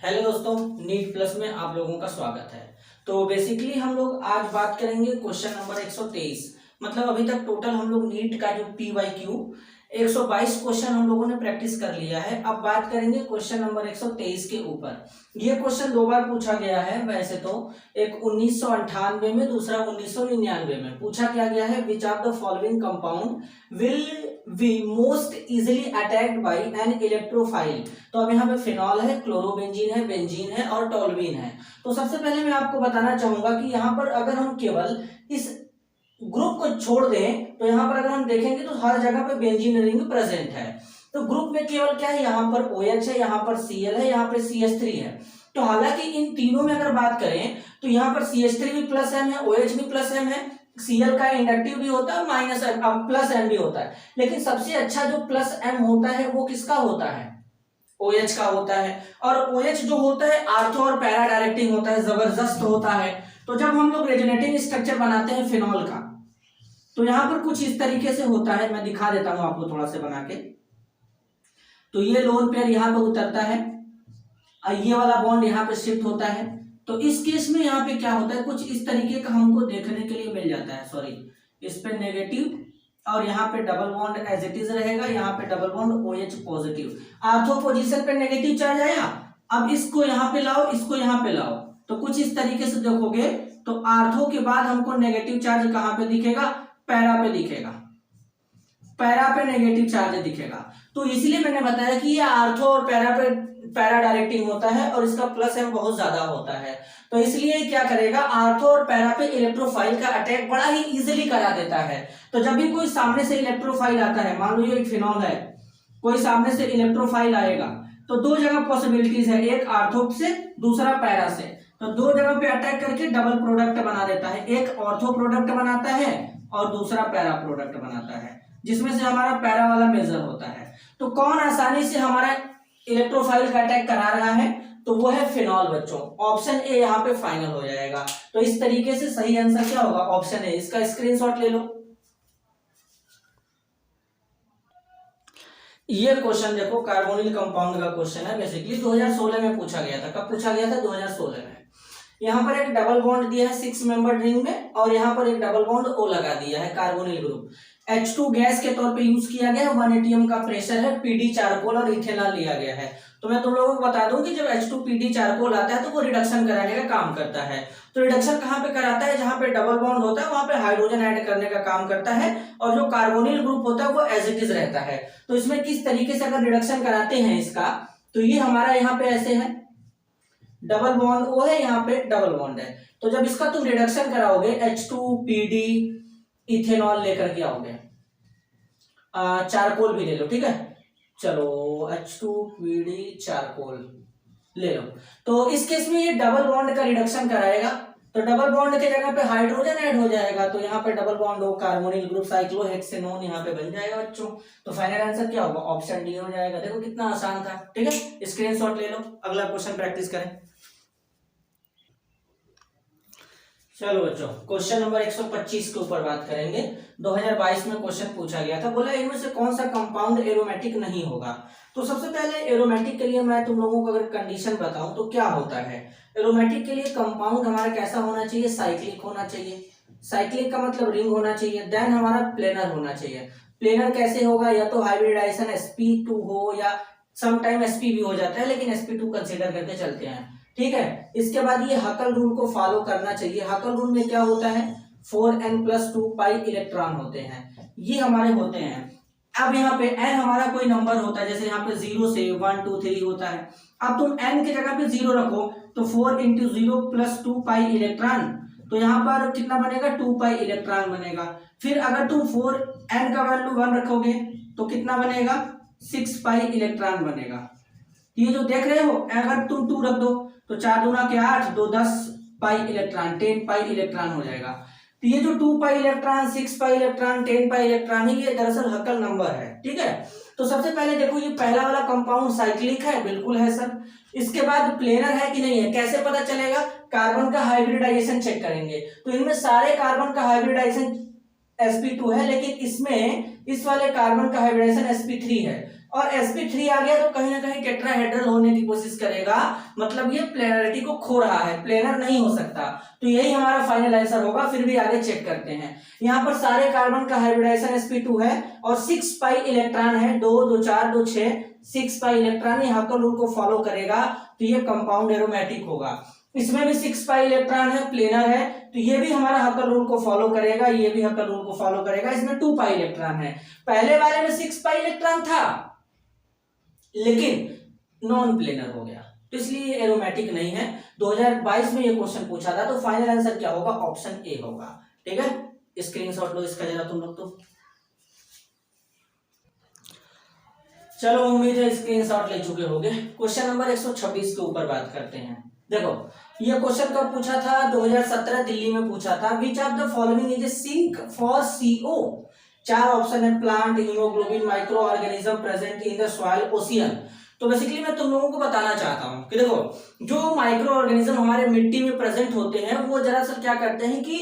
Hello दोस्तों, NEET plus में आप लोगों का स्वागत है। तो बेसिकली हम लोग आज बात करेंगे क्वेश्चन नंबर 123। मतलब अभी तक टोटल हम लोग नीट का जो PYQ 122 क्वेश्चन हम लोगों ने प्रैक्टिस कर लिया है। अब बात करेंगे क्वेश्चन नंबर 123 के ऊपर। ये क्वेश्चन दो बार पूछा गया है वैसे तो, एक 1998 में, दूसरा 1999 में। पूछा क्या गया है, विच of the following compound will be most easily attacked by an electrophile. तो अब यहाँ पे फिनॉल है, क्लोरोबेंजीन है, बेंजीन है और टोल्यूइन है। तो सबसे पहले मैं आपको बताना चाहूंगा कि यहाँ पर अगर हम केवल इस ग्रुप को छोड़ दें तो यहाँ पर अगर हम देखेंगे तो हर जगह पे बेंजीन रिंग प्रेजेंट है। तो ग्रुप में केवल क्या है, यहाँ पर OH है, यहाँ पर Cl है, यहाँ पे CH3 है। तो हालांकि इन तीनों में अगर बात करें तो यहाँ पर CH3 भी प्लस M है, OH भी प्लस M है, Cl का इंडक्टिव भी होता है, माइनस प्लस M भी होता है। लेकिन सबसे अच्छा जो प्लस M होता है वो किसका होता है, OH का होता है। और OH जो होता है आर्थो और पैरा डायरेक्टिंग होता है, जबरदस्त होता है। तो जब हम लोग रेजोनेटिंग स्ट्रक्चर बनाते हैं फिनॉल का तो यहां पर कुछ इस तरीके से होता है। मैं दिखा देता हूं आपको थोड़ा सा बना के। तो ये लोन पेयर यहां पर उतरता है और ये वाला बॉन्ड यहां पे शिफ्ट होता है। तो इस केस में यहाँ पे क्या होता है, कुछ इस तरीके का हमको देखने के लिए मिल जाता है। सॉरी, इस पे नेगेटिव और यहाँ पे double bond as it is रहेगा, यहाँ पे double bond OH positive. Ortho position पे नेगेटिव चार्ज आया। अब इसको यहाँ पे लाओ, इसको यहाँ पे लाओ, तो कुछ इस तरीके से देखोगे तो आर्थो के बाद हमको नेगेटिव चार्ज कहाँ पे दिखेगा, पैरा पे दिखेगा, पैरा पे नेगेटिव चार्ज दिखेगा। तो इसलिए मैंने बताया कि ये आर्थो और पैरा डायरेक्टिंग होता है और इसका प्लस M बहुत ज्यादा होता है। तो इसलिए क्या करेगा, आर्थो और पैरा पे इलेक्ट्रोफाइल का अटैक बड़ा ही इजीली करा देता है। तो जब भी कोई सामने से इलेक्ट्रोफाइल आता है, मान लो ये एक फिनॉल है, कोई सामने से इलेक्ट्रोफाइल आएगा तो दो जगह पॉसिबिलिटीज है, एक आर्थो से दूसरा पैरा से। तो दो जगह पे अटैक करके डबल प्रोडक्ट बना देता है, एक ऑर्थो प्रोडक्ट बनाता है और दूसरा पैरा प्रोडक्ट बनाता है, जिसमें से हमारा पैरा वाला मेजर होता है। तो कौन आसानी से हमारा इलेक्ट्रोफाइल का अटैक करा रहा है, तो वो है फिनॉल बच्चों। ऑप्शन ए यहाँ पे फाइनल हो जाएगा। तो इस तरीके से सही आंसर क्या होगा, ऑप्शन ए। इसका स्क्रीनशॉट ले लो। ये क्वेश्चन देखो, कार्बोनिल कंपाउंड का क्वेश्चन है। बेसिकली 2016 में पूछा गया था। कब पूछा गया था, 2016 में। यहाँ पर एक डबल बॉन्ड दिया है 6 मेंबर रिंग में और यहाँ पर एक डबल बॉन्ड O लगा दिया है। कार्बोनिल ग्रुप H2 गैस के तौर पे यूज किया गया है। 1 atm का प्रेशर है, PD चारकोल और इथेनॉल लिया गया है। तो मैं तुम लोगों को बता दूं कि जब H2PD चारकोल आता है तो वो रिडक्शन कराने का काम करता है। तो रिडक्शन कहाँ पे कराता है, जहां पे डबल बॉन्ड होता है वहां पे हाइड्रोजन ऐड करने का काम करता है और जो कार्बोनिल ग्रुप होता है वो एज इट इज रहता है। तो इसमें किस तरीके से अगर रिडक्शन कराते हैं इसका, तो ये हमारा यहाँ पे ऐसे है, डबल बॉन्ड O है, यहाँ पे डबल बॉन्ड है। तो जब इसका तुम रिडक्शन कराओगे H2PD इथेनॉल लेकर के आओगे, चारकोल भी ले लो, ठीक है। चलो H2PD चारकोल ले लो। तो इस केस में ये डबल बॉन्ड का रिडक्शन कराएगा, तो डबल बॉन्ड के जगह पे हाइड्रोजन ऐड हो जाएगा। तो यहाँ पे डबल बॉन्ड हो, कार्बोनिल ग्रुप साइक्लोहेक्सेनोन यहाँ पे बन जाएगा बच्चों। तो फाइनल आंसर क्या होगा, ऑप्शन डी हो जाएगा। देखो कितना आसान था, ठीक है। स्क्रीनशॉट ले लो, अगला क्वेश्चन प्रैक्टिस करें। चलो बच्चों, क्वेश्चन नंबर 125 के ऊपर बात करेंगे। 2022 में क्वेश्चन पूछा गया था, बोला इनमें से कौन सा कंपाउंड एरोमेटिक नहीं होगा। तो सबसे पहले एरोमेटिक के लिए मैं तुम लोगों को अगर कंडीशन बताऊं तो क्या होता है, एरोमेटिक के लिए कंपाउंड हमारा कैसा होना चाहिए, साइक्लिक होना चाहिए। साइक्लिक का मतलब रिंग होना चाहिए। देन हमारा प्लेनर होना चाहिए। प्लेनर कैसे होगा, या तो हाइब्रिडाइजेशन sp2 हो या समटाइम sp भी हो जाता है, लेकिन sp2 कंसीडर करके चलते हैं, ठीक है। इसके बाद ये हकल रूल को फॉलो करना चाहिए। हकल रूल में क्या होता है, 4n+2 पाई इलेक्ट्रॉन होते हैं, ये हमारे होते हैं। अब यहाँ पे n हमारा कोई नंबर होता है, जैसे यहाँ पे 0 से 1 2 3 होता है। अब तुम n की जगह पे 0 रखो तो 4 × 0 + 2 पाई इलेक्ट्रॉन, तो यहाँ पर कितना बनेगा, 2 पाई इलेक्ट्रॉन बनेगा। फिर अगर तुम 4n का वैल्यू 1 रखोगे तो कितना बनेगा, 6 पाई इलेक्ट्रॉन बनेगा। ये जो देख रहे हो, अगर तुम 2 रख दो तो 4 दूना के 8, 2 10 पाई इलेक्ट्रॉन, 10 पाई इलेक्ट्रॉन हो जाएगा। तो ये जो 2 pi electron, 6 pi electron, 10 pi electron है, ये दरअसल हकल नंबर है, ठीक है। तो सबसे पहले देखो, ये पहला वाला कंपाउंड साइक्लिक है, बिल्कुल है सर। इसके बाद प्लेनर है कि नहीं है, कैसे पता चलेगा, कार्बन का हाइब्रिडाइजेशन चेक करेंगे। तो इनमें सारे कार्बन का हाइब्रिडाइजेशन sp2 है, लेकिन इसमें इस वाले कार्बन का हाइब्रिडाइजेशन sp3 है और sp3 आ गया तो कहीं ना कहीं टेट्राहेड्रल होने की कोशिश करेगा, मतलब ये प्लेनरिटी को खो रहा है, प्लेनर नहीं हो सकता। तो यही हमारा फाइनल आंसर होगा। फिर भी आगे चेक करते हैं। यहाँ पर सारे कार्बन का हाइब्रिडाइजेशन sp2 है और 6 पाई इलेक्ट्रॉन है, 2 2 4 2 6, 6 पाई इलेक्ट्रॉन यहाँ पर रूल को फॉलो करेगा तो ये कंपाउंड एरोमेटिक होगा। इसमें भी 6 पाई इलेक्ट्रॉन है, प्लेनर है, तो ये भी हमारा हकर रूल को फॉलो करेगा, ये भी हकर रूल को फॉलो करेगा। इसमें 2 पाई इलेक्ट्रॉन है, पहले वाले में 6 पाई इलेक्ट्रॉन था लेकिन नॉन प्लेनर हो गया, तो इसलिए एरोमेटिक नहीं है। 2022 में ये क्वेश्चन पूछा था, तो फाइनल आंसर क्या होगा? ऑप्शन ए होगा। ठीक है, स्क्रीनशॉट लो इसका जरा तुम लोग। तो चलो, उम्मीद है स्क्रीनशॉट ले चुके होंगे। क्वेश्चन नंबर 126 के ऊपर बात करते हैं। देखो, ये क्वेश्चन कब पूछा था? 2017 दिल्ली में पूछा था। Which of the following is a sink for CO? 4 option है, plant, haemoglobin, micro organism present in the soil, ocean. तो बेसिकली मैं तुम लोगों को बताना चाहता हूं कि देखो, जो माइक्रो ऑर्गेनिज्म हमारे मिट्टी में प्रेजेंट होते हैं वो दरअसल क्या करते हैं कि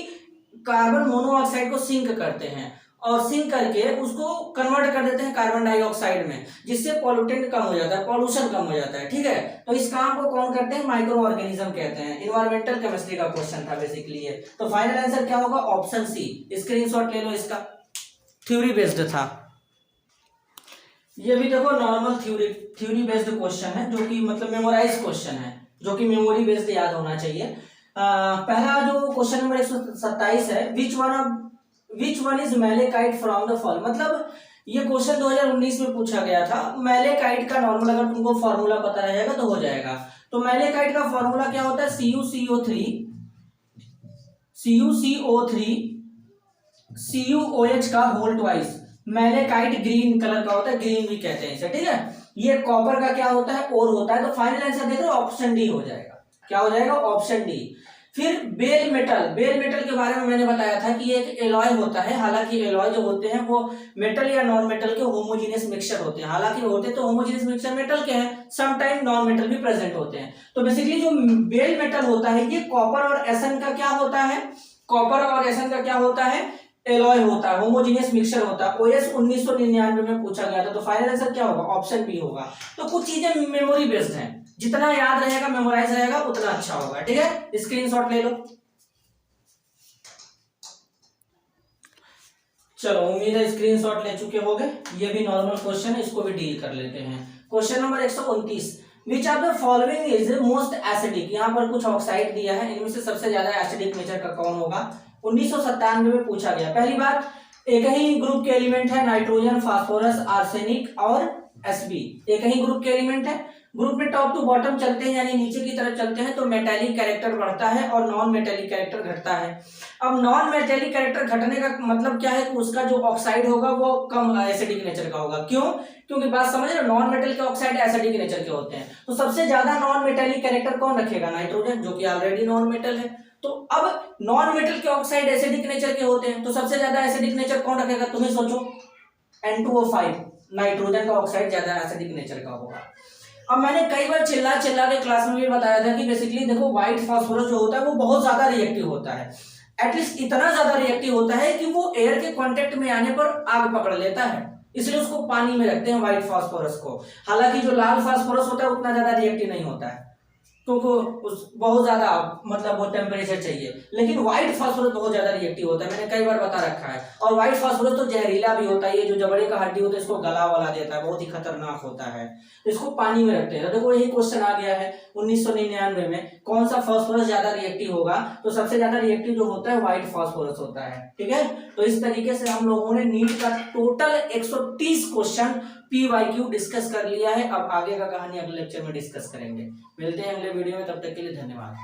कार्बन मोनोऑक्साइड को सिंक करते हैं और सिंक करके उसको कन्वर्ट कर देते हैं कार्बन डाइऑक्साइड में, जिससे पॉल्यूटेंट कम हो जाता है, पॉल्यूशन कम हो जाता है। ठीक है, तो इस काम को कौन करते हैं? माइक्रो ऑर्गेनिज्म कहते हैं। इन्वायरमेंटल केमिस्ट्री का क्वेश्चन था बेसिकली ये। तो फाइनल आंसर क्या होगा? Option C. स्क्रीनशॉट ले लो इसका, थ्योरी बेस्ड था ये भी। देखो, नॉर्मल थ्योरी बेस्ड क्वेश्चन है, जो कि मतलब मेमोराइज क्वेश्चन है, जो कि मेमोरी बेस्ड याद होना चाहिए। पहला जो क्वेश्चन नंबर 127 है, which one is malachite from the fall. मतलब ये क्वेश्चन 2019 में पूछा गया था। मैलेकाइट का नॉर्मल अगर तुमको फॉर्मूला पता रहेगा तो हो जाएगा। तो मैलेकाइट का फॉर्मूला क्या होता है? CuCO3 CuOH का whole twice. Malachite green colour का होता है, ग्रीन भी कहते हैं इसे। ठीक है, ये कॉपर का क्या होता है? ओर होता है। तो फाइनल आंसर देख रहे हो, ऑप्शन डी हो जाएगा। क्या हो जाएगा? Option D. फिर बेल मेटल के बारे में मैंने बताया था कि ये एक एलॉय होता है। हालांकि एलॉय जो होते हैं वो मेटल या नॉन मेटल के होमोजेनियस मिक्सचर होते हैं। हालांकि होते तो होमोजेनियस मिक्सचर मेटल के हैं, सम टाइम नॉन मेटल भी प्रेजेंट होते हैं। तो बेसिकली जो बेल मेटल होता है ये कॉपर और एसन का क्या होता है? कॉपर और एसन का क्या होता है? एलॉय होता है, होमोजेनियस मिक्सचर होता है। OS 1999 में पूछा गया था। तो फाइनल आंसर क्या होगा? ऑप्शन बी होगा। तो कुछ चीजें मेमोरी बेस्ड हैं, जितना याद रहेगा, मेमोराइज रहेगा, उतना अच्छा होगा। ठीक है, स्क्रीनशॉट ले लो। चलो, उम्मीद है स्क्रीनशॉट ले चुके होंगे। ये भी नॉर्मल क्वेश्चन है, इसको भी डील कर लेते हैं। Question number 129, which of the following is most acidic. यहाँ पर कुछ ऑक्साइड दिया है, इनमें से सबसे ज्यादा एसिडिक नेचर का कौन होगा? 1997 में पूछा गया। पहली बात, एक ही ग्रुप के एलिमेंट है, नाइट्रोजन, फास्फोरस, आर्सेनिक और Sb। एक ही ग्रुप के एलिमेंट है। ग्रुप में टॉप टू बॉटम चलते हैं, यानी नीचे की तरफ चलते हैं तो मेटेलिक कैरेक्टर बढ़ता है और नॉन मेटेलिक कैरेक्टर घटता है। अब नॉन मेटेलिक कैरेक्टर घटने का मतलब क्या है कि उसका जो ऑक्साइड होगा वो कम एसिडिक नेचर का होगा। क्यों? क्योंकि बात समझ रहे हो, नॉन मेटल के ऑक्साइड एसिडिक नेचर के होते हैं। तो सबसे ज्यादा नॉन मेटेलिक कैरेक्टर कौन रखेगा? नाइट्रोजन, जो कि ऑलरेडी नॉन मेटल है। तो अब नॉन मेटल के ऑक्साइड एसिडिक नेचर के होते हैं, तो सबसे ज्यादा एसिडिक नेचर कौन रखेगा? तुम्हें सोचो, N2O5, नाइट्रोजन का ऑक्साइड ज्यादा एसिडिक नेचर का होगा। अब मैंने कई बार चिल्ला के क्लास में भी बताया था कि बेसिकली देखो, व्हाइट फास्फोरस जो होता है वो बहुत ज्यादा रिएक्टिव होता है। एटलीस्ट इतना ज्यादा रिएक्टिव होता है कि वो एयर के कांटेक्ट में आने पर आग पकड़ लेता है, इसलिए उसको पानी में रखते हैं व्हाइट फास्फोरस को। हालांकि जो लाल फास्फोरस होता है उतना ज्यादा रिएक्टिव नहीं होता है, क्योंकि बहुत ज्यादा मतलब वो टेम्परेचर चाहिए। लेकिन व्हाइट फास्फोरस बहुत ज्यादा रिएक्टिव होता है, मैंने कई बार बता रखा है। और व्हाइट फास्फोरस तो जहरीला भी होता है, ये जो जबड़े का हड्डी होता है इसको गला वाला देता है, बहुत ही खतरनाक होता है। इसको पानी में रखते हैं। तो देखो, यही क्वेश्चन आ गया है 1999 में, कौन सा फास्फोरस ज्यादा रिएक्टिव होगा? तो सबसे ज्यादा रिएक्टिव जो होता है व्हाइट फास्फोरस होता है। ठीक है, तो इस तरीके से हम लोगों ने नीट का टोटल 130 क्वेश्चन PYQ डिस्कस कर लिया है। अब आगे का कहानी अगले लेक्चर में डिस्कस करेंगे। मिलते हैं अगले वीडियो में, तब तक के लिए धन्यवाद।